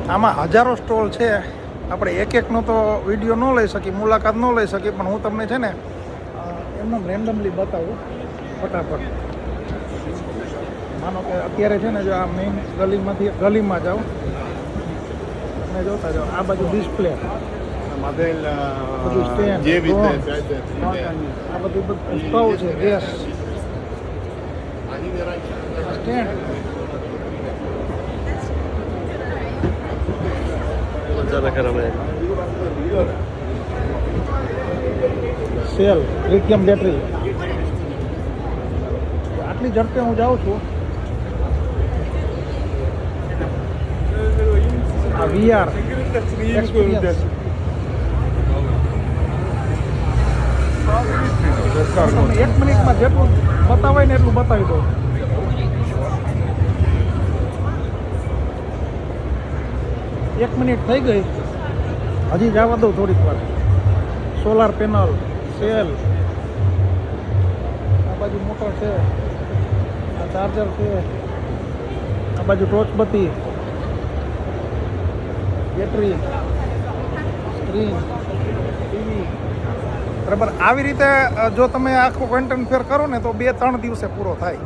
આમાં હજારો સ્ટોલ છે. આપણે એક એકનો તો વિડીયો ન લઈ શકીએ, મુલાકાત ન લઈ શકીએ, પણ હું તમને છે ને એમને રેન્ડમલી બતાવું ફટાફટ. માનો કે અત્યારે છે ને જો આ મેઇન ગલીમાંથી ગલીમાં જાઓ, તમે જોતા જાઓ આ બાજુ ડિસ્પ્લે, બધું સ્ટેન્ડ, આ બધું સ્ટોવ છે, gas stand. Cell lithium battery. આટલી ઝડપે હું જાઉં છું. આ VR એક્સપિરિયન્સ. તમને 1 મિનિટમાં જેટલું બતાવાય ને એટલું બતાવી દઉં. એક મિનિટ થઈ ગઈ, હજી જવા દઉં થોડીક વાર. સોલાર પેનલ, સેલ, આ બાજુ મોટર છે, આ ચાર્જર છે, આ બાજુ ટોચબત્તી, બેટરી, સ્ક્રીન, ટીવી. બરાબર, આવી રીતે જો તમે આખો કન્ટેન્ટ ફેર કરો ને તો 2-3 દિવસે પૂરો થાય.